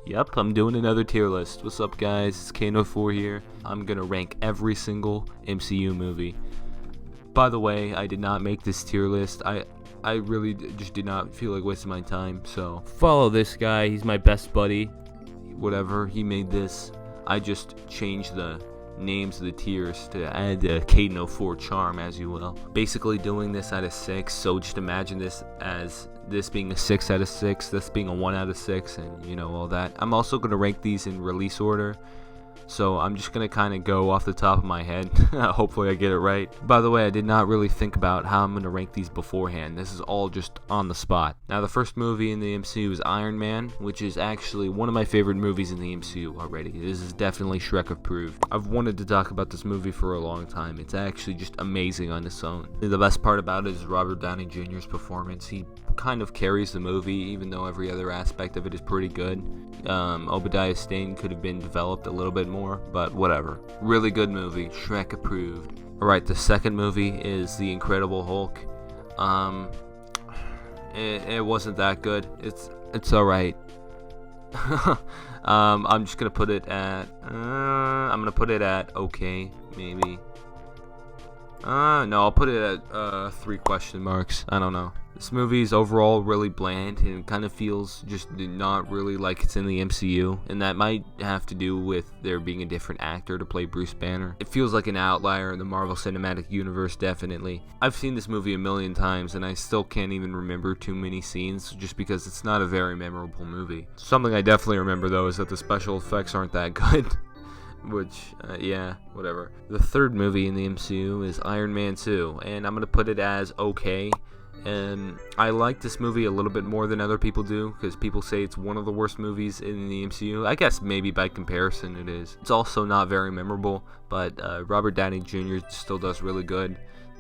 Yep, I'm doing another tier list. What's up, guys? It's Kano4 here. I'm gonna rank every single MCU movie. By the way, I did not make this tier list. I really just did not feel like wasting my time, so follow this guy. He's my best buddy. Whatever, he made this. I just changed the names of the tiers to add the Kano4 charm, as you will. Basically doing this out of 6, so just imagine this as this being a 6 out of 6, this being a 1 out of 6, and you know, all that. I'm also going to rank these in release order, so I'm just going to kind of go off the top of my head. Hopefully I get it right. By the way, I did not really think about how I'm going to rank these beforehand. This is all just on the spot. Now, the first movie in the MCU is Iron Man, which is actually one of my favorite movies in the MCU already. This is definitely Shrek approved. I've wanted to talk about this movie for a long time. It's actually just amazing on its own. The best part about it is Robert Downey Jr.'s performance. He kind of carries the movie, even though every other aspect of it is pretty good. Obadiah Stane could have been developed a little bit more, but whatever. Really good movie. Shrek approved. Alright, the second movie is The Incredible Hulk. It wasn't that good. It's alright. I'm just gonna put it at okay, maybe. No, I'll put it at 3 question marks. I don't know. This movie is overall really bland and it kind of feels just not really like it's in the MCU, and that might have to do with there being a different actor to play Bruce Banner. It feels like an outlier in the Marvel Cinematic Universe, definitely. I've seen this movie a million times and I still can't even remember too many scenes just because it's not a very memorable movie. Something I definitely remember though is that the special effects aren't that good. Which, yeah, whatever. The third movie in the MCU is Iron Man 2, and I'm going to put it as okay. And I like this movie a little bit more than other people do, because people say it's one of the worst movies in the MCU. I guess maybe by comparison it is. It's also not very memorable, but Robert Downey Jr. still does really good,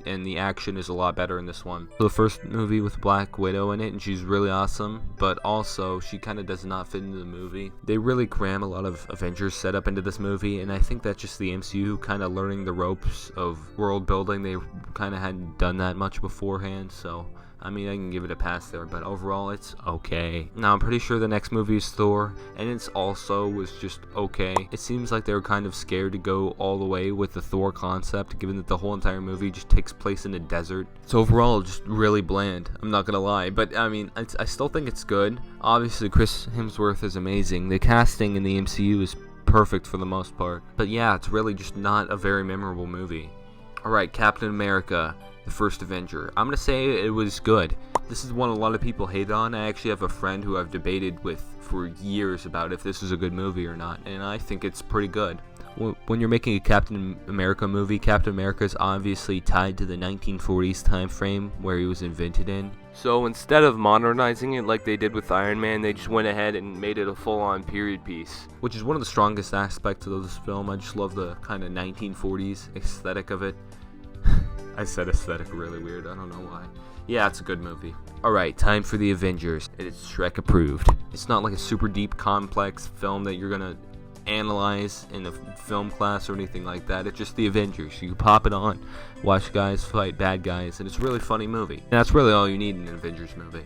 and the action is a lot better in this one. The first movie with Black Widow in it, and she's really awesome, but also she kind of does not fit into the movie. They really cram a lot of Avengers setup into this movie, and I think that's just the MCU kind of learning the ropes of world building. They kind of hadn't done that much beforehand, so I mean, I can give it a pass there, but overall, it's okay. Now, I'm pretty sure the next movie is Thor, and it's also was just okay. It seems like they were kind of scared to go all the way with the Thor concept, given that the whole entire movie just takes place in a desert. It's overall just really bland, I'm not gonna lie, but I mean, I still think it's good. Obviously, Chris Hemsworth is amazing. The casting in the MCU is perfect for the most part. But yeah, it's really just not a very memorable movie. Alright, Captain America, the first Avenger. I'm going to say it was good. This is one a lot of people hate on. I actually have a friend who I've debated with for years about if this is a good movie or not, and I think it's pretty good. When you're making a Captain America movie, Captain America is obviously tied to the 1940s time frame where he was invented in. So instead of modernizing it like they did with Iron Man, they just went ahead and made it a full-on period piece, which is one of the strongest aspects of this film. I just love the kind of 1940s aesthetic of it. I said aesthetic really weird, I don't know why. Yeah, it's a good movie. Alright, time for the Avengers. It's Shrek approved. It's not like a super deep, complex film that you're gonna analyze in a film class or anything like that. It's just the Avengers. You pop it on, watch guys fight bad guys, and it's a really funny movie. And that's really all you need in an Avengers movie.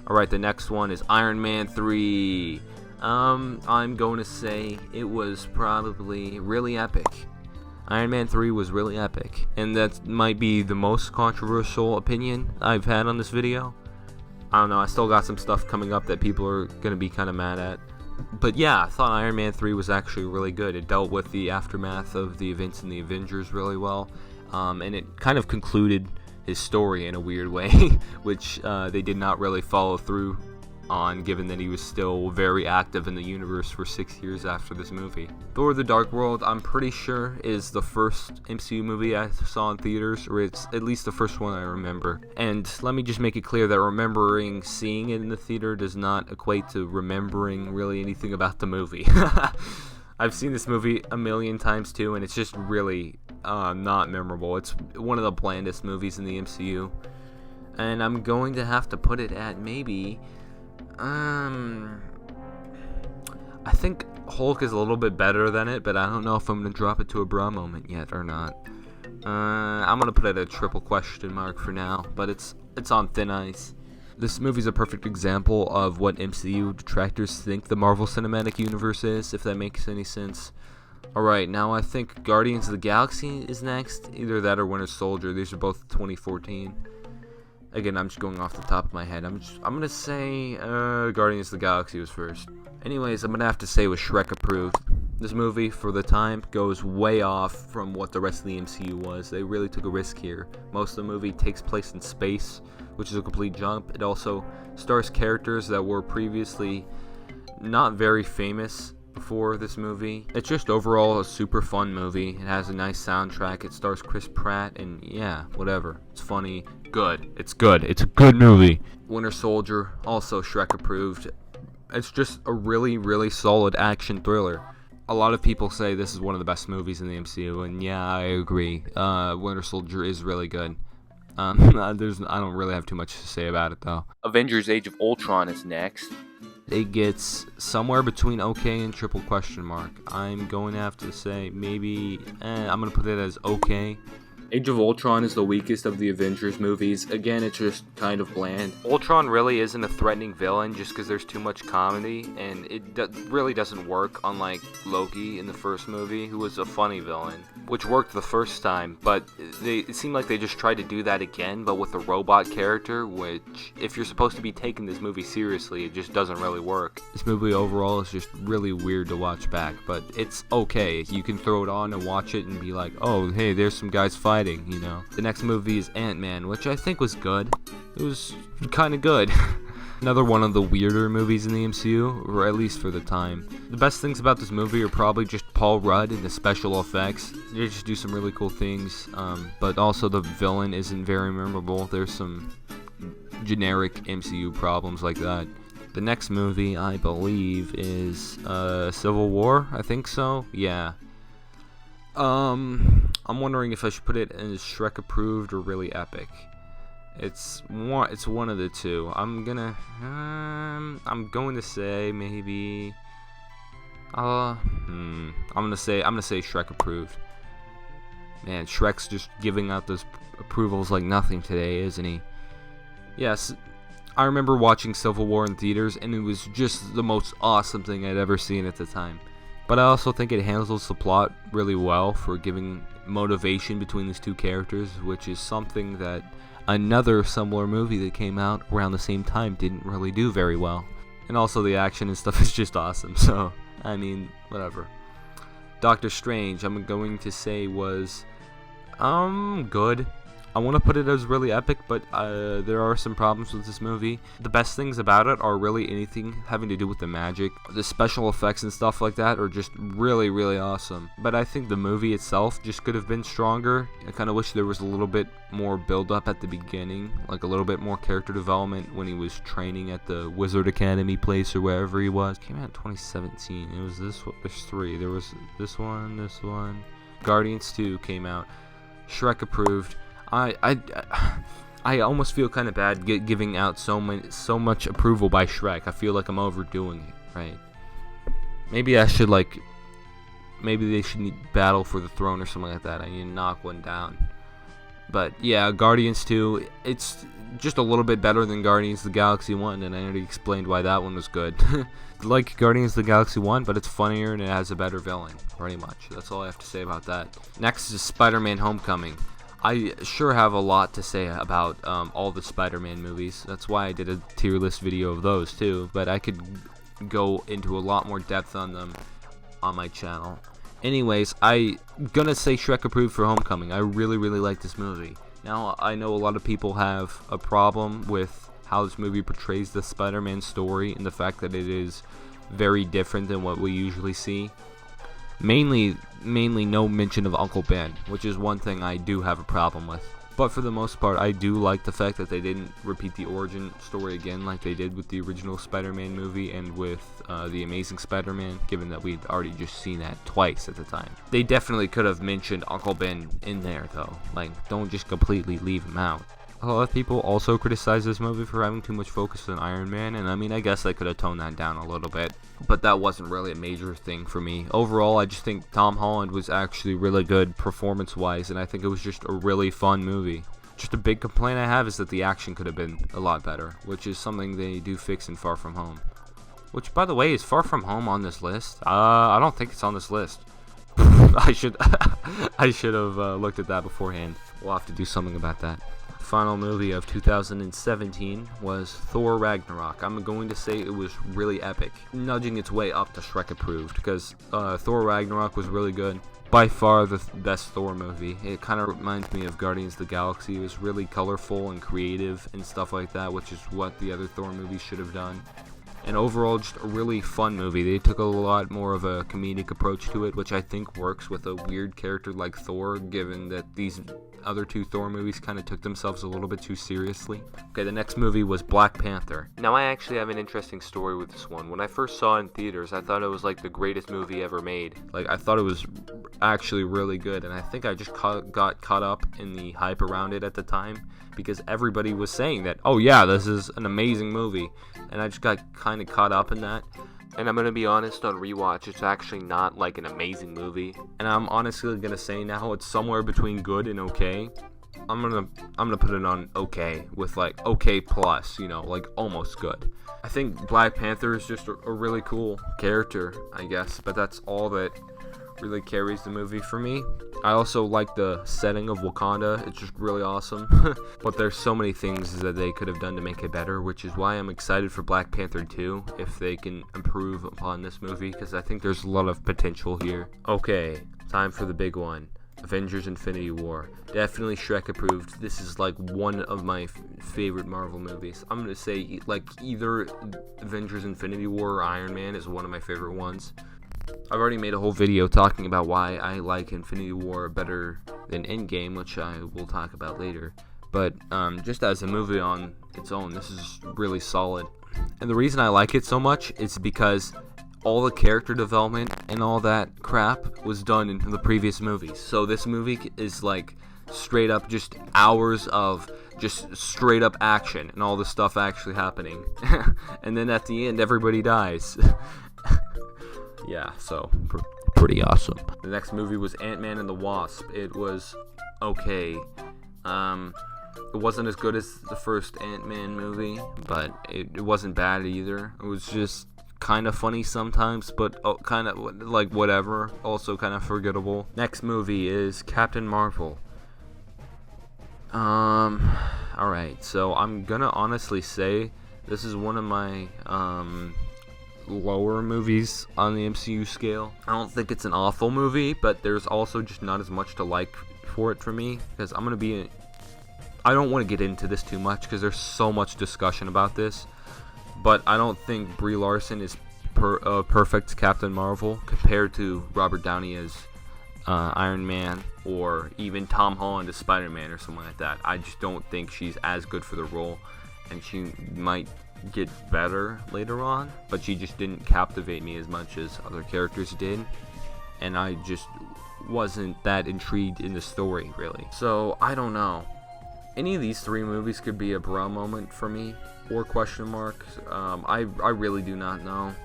Alright, the next one is Iron Man 3. I'm going to say it was probably really epic. Iron Man 3 was really epic, and that might be the most controversial opinion I've had on this video. I don't know, I still got some stuff coming up that people are going to be kind of mad at. But yeah, I thought Iron Man 3 was actually really good. It dealt with the aftermath of the events in the Avengers really well, and it kind of concluded his story in a weird way, which they did not really follow through on, given that he was still very active in the universe for 6 years after this movie. Thor: The Dark World, I'm pretty sure, is the first MCU movie I saw in theaters, or it's at least the first one I remember. And let me just make it clear that remembering seeing it in the theater does not equate to remembering really anything about the movie. I've seen this movie a million times too, and it's just really not memorable. It's one of the blandest movies in the MCU. And I'm going to have to put it at maybe I think Hulk is a little bit better than it, but I don't know if I'm going to drop it to a bra moment yet or not. I'm going to put it at a triple question mark for now, but it's on thin ice. This movie's a perfect example of what MCU detractors think the Marvel Cinematic Universe is, if that makes any sense. Alright, now I think Guardians of the Galaxy is next. Either that or Winter Soldier. These are both 2014. Again, I'm just going off the top of my head. I'm gonna say Guardians of the Galaxy was first. Anyways, I'm gonna have to say it was Shrek approved. This movie, for the time, goes way off from what the rest of the MCU was. They really took a risk here. Most of the movie takes place in space, which is a complete jump. It also stars characters that were previously not very famous before this movie. It's just overall a super fun movie. It has a nice soundtrack. It stars Chris Pratt, and yeah, whatever. It's funny. Good. It's good. It's a good movie. Winter Soldier, also Shrek approved. It's just a really, really solid action thriller. A lot of people say this is one of the best movies in the MCU, and yeah, I agree. Winter Soldier is really good. I don't really have too much to say about it, though. Avengers Age of Ultron is next. It gets somewhere between okay and triple question mark. I'm going to have to say maybe, I'm going to put it as okay. Age of Ultron is the weakest of the Avengers movies. Again, it's just kind of bland. Ultron really isn't a threatening villain just because there's too much comedy, and it really doesn't work, unlike Loki in the first movie, who was a funny villain, which worked the first time, but it seemed like they just tried to do that again, but with a robot character, which, if you're supposed to be taking this movie seriously, it just doesn't really work. This movie overall is just really weird to watch back, but it's okay. You can throw it on and watch it and be like, oh, hey, there's some guys fighting. You know. The next movie is Ant-Man, which I think was good. It was kind of good. Another one of the weirder movies in the MCU, or at least for the time. The best things about this movie are probably just Paul Rudd and the special effects. They just do some really cool things, but also the villain isn't very memorable. There's some generic MCU problems like that. The next movie, I believe, is Civil War. I think so. Yeah. I'm wondering if I should put it as Shrek approved or really epic. It's one of the two. I'm going to say maybe I'm going to say Shrek approved. Man, Shrek's just giving out those approvals like nothing today, isn't he? Yes. I remember watching Civil War in theaters, and it was just the most awesome thing I'd ever seen at the time. But I also think it handles the plot really well for giving motivation between these two characters, which is something that another similar movie that came out around the same time didn't really do very well. And also the action and stuff is just awesome, so, I mean, whatever. Doctor Strange, I'm going to say was, good. I want to put it as really epic, but there are some problems with this movie. The best things about it are really anything having to do with the magic. The special effects and stuff like that are just really, really awesome. But I think the movie itself just could have been stronger. I kind of wish there was a little bit more build-up at the beginning, like a little bit more character development when he was training at the Wizard Academy place or wherever he was. It came out in 2017. It was this one. There's three. There was this one. Guardians 2 came out. Shrek approved. I almost feel kind of bad giving out so much approval by Shrek. I feel like I'm overdoing it, right? Maybe they should battle for the throne or something like that. I need to knock one down. But yeah, Guardians 2, it's just a little bit better than Guardians of the Galaxy 1, and I already explained why that one was good. Like Guardians of the Galaxy 1, but it's funnier and it has a better villain, pretty much. That's all I have to say about that. Next is Spider-Man Homecoming. I sure have a lot to say about all the Spider-Man movies. That's why I did a tier list video of those too, but I could go into a lot more depth on them on my channel. Anyways, I'm gonna say Shrek approved for Homecoming. I really, really like this movie. Now, I know a lot of people have a problem with how this movie portrays the Spider-Man story and the fact that it is very different than what we usually see. Mainly no mention of Uncle Ben, which is one thing I do have a problem with. But for the most part, I do like the fact that they didn't repeat the origin story again like they did with the original Spider-Man movie and with The Amazing Spider-Man, given that we'd already just seen that twice at the time. They definitely could have mentioned Uncle Ben in there, though. Like, don't just completely leave him out. A lot of people also criticize this movie for having too much focus on Iron Man, and I mean, I guess I could have toned that down a little bit, but that wasn't really a major thing for me. Overall, I just think Tom Holland was actually really good performance-wise, and I think it was just a really fun movie. Just a big complaint I have is that the action could have been a lot better, which is something they do fix in Far From Home. Which, by the way, is Far From Home on this list? I don't think it's on this list. I should have looked at that beforehand. We'll have to do something about that. Final movie of 2017 was Thor Ragnarok. I'm going to say it was really epic, nudging its way up to Shrek approved, because Thor Ragnarok was really good. By far the best Thor movie. It kind of reminds me of Guardians of the Galaxy. It was really colorful and creative and stuff like that, which is what the other Thor movies should have done. And overall, just a really fun movie. They took a lot more of a comedic approach to it, which I think works with a weird character like Thor, given that these other two Thor movies kind of took themselves a little bit too seriously. Okay, the next movie was Black Panther. Now, I actually have an interesting story with this one. When I first saw it in theaters, I thought it was like the greatest movie ever made. Like, I thought it was actually really good, and I think I just got caught up in the hype around it at the time, because everybody was saying that, oh yeah, this is an amazing movie, and I just got kind of caught up in that. And I'm gonna be honest, on rewatch, it's actually not like an amazing movie, and I'm honestly gonna say now it's somewhere between good and okay. I'm gonna put it on okay, with like okay plus, you know, like almost good. I think Black Panther is just a really cool character, I guess, but that's all that really carries the movie for me. I also like the setting of Wakanda. It's just really awesome. But there's so many things that they could have done to make it better, which is why I'm excited for Black Panther 2 if they can improve upon this movie, because I think there's a lot of potential here. Okay, time for the big one. Avengers Infinity War. Definitely Shrek approved. This is like one of my favorite Marvel movies. I'm gonna say like either Avengers Infinity War or Iron Man is one of my favorite ones. I've already made a whole video talking about why I like Infinity War better than Endgame, which I will talk about later. But just as a movie on its own, this is really solid. And the reason I like it so much is because all the character development and all that crap was done in the previous movies. So this movie is like straight up just hours of just straight up action and all this stuff actually happening. And then at the end, everybody dies. Yeah, so pretty awesome. The next movie was Ant-Man and the Wasp. It was okay. It wasn't as good as the first Ant-Man movie, but it wasn't bad either. It was just kind of funny sometimes, but kind of like whatever. Also kind of forgettable. Next movie is Captain Marvel. Alright, so I'm gonna honestly say this is one of my lower movies on the MCU scale. I don't think it's an awful movie, but there's also just not as much to like for it for me, because I don't want to get into this too much because there's so much discussion about this, but I don't think Brie Larson is perfect Captain Marvel compared to Robert Downey as Iron Man, or even Tom Holland as Spider-Man or something like that. I just don't think she's as good for the role, and she might get better later on, but she just didn't captivate me as much as other characters did, and I just wasn't that intrigued in the story, really. So, I don't know. Any of these three movies could be a bro moment for me, or question mark. I really do not know.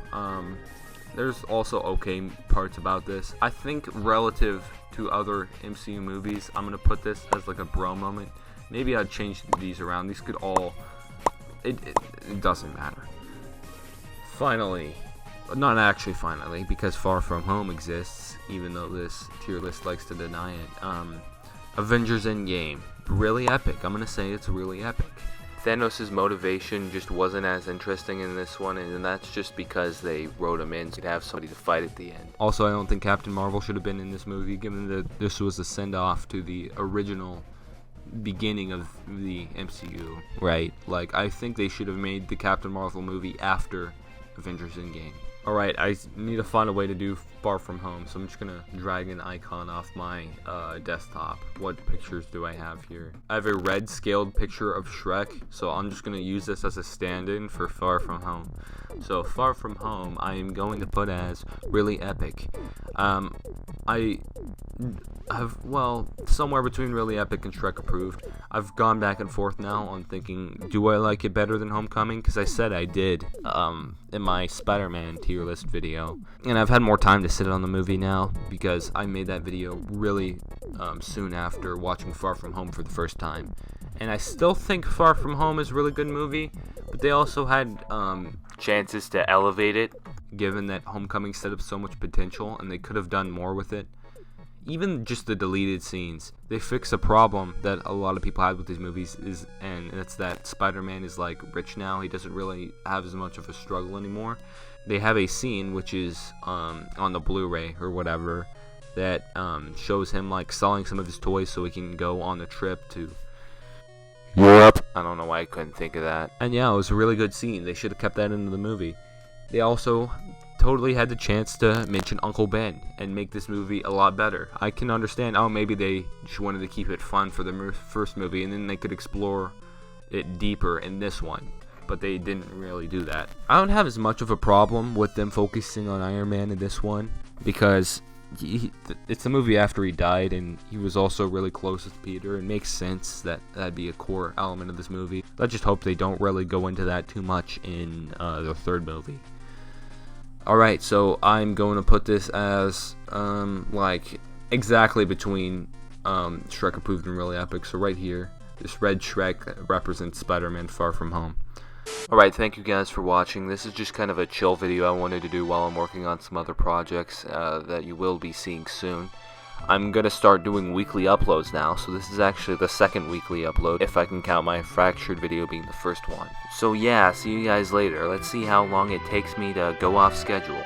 There's also okay parts about this. I think relative to other MCU movies, I'm going to put this as like a bro moment. Maybe I'd change these around. These could all... It doesn't matter. Finally, not actually finally, because Far From Home exists, even though this tier list likes to deny it. Avengers Endgame. Really epic. I'm going to say it's really epic. Thanos' motivation just wasn't as interesting in this one, and that's just because they wrote him in so he'd have somebody to fight at the end. Also, I don't think Captain Marvel should have been in this movie, given that this was a send-off to the original beginning of the MCU, right? Like, I think they should have made the Captain Marvel movie after Avengers Endgame. Alright, I need to find a way to do Far From Home, so I'm just gonna drag an icon off my desktop. What pictures do I have here? I have a red scaled picture of Shrek, so I'm just gonna use this as a stand-in for Far From Home. So Far From Home, I am going to put as really epic. I have, well, somewhere between really epic and Shrek approved. I've gone back and forth now on thinking, do I like it better than Homecoming? Because I said I did in my Spider-Man tier tier list video. And I've had more time to sit on the movie now because I made that video really soon after watching Far From Home for the first time. And I still think Far From Home is a really good movie, but they also had chances to elevate it, given that Homecoming set up so much potential and they could have done more with it. Even just the deleted scenes, they fix a problem that a lot of people had with these movies, and it's that Spider-Man is like rich now. He doesn't really have as much of a struggle anymore. They have a scene which is on the Blu-ray or whatever that shows him like selling some of his toys so he can go on the trip to Europe. I don't know why I couldn't think of that. And yeah, it was a really good scene. They should have kept that into the movie. They also totally had the chance to mention Uncle Ben and make this movie a lot better. I can understand, maybe they just wanted to keep it fun for the first movie and then they could explore it deeper in this one, but they didn't really do that. I don't have as much of a problem with them focusing on Iron Man in this one because it's a movie after he died and he was also really close with Peter. It makes sense that that'd be a core element of this movie. I just hope they don't really go into that too much in the third movie. Alright, so I'm going to put this as, like, exactly between Shrek Approved and Really Epic. So right here, this red Shrek represents Spider-Man Far From Home. Alright, thank you guys for watching. This is just kind of a chill video I wanted to do while I'm working on some other projects that you will be seeing soon. I'm going to start doing weekly uploads now, so this is actually the second weekly upload, if I can count my Fractured video being the first one. So yeah, see you guys later. Let's see how long it takes me to go off schedule.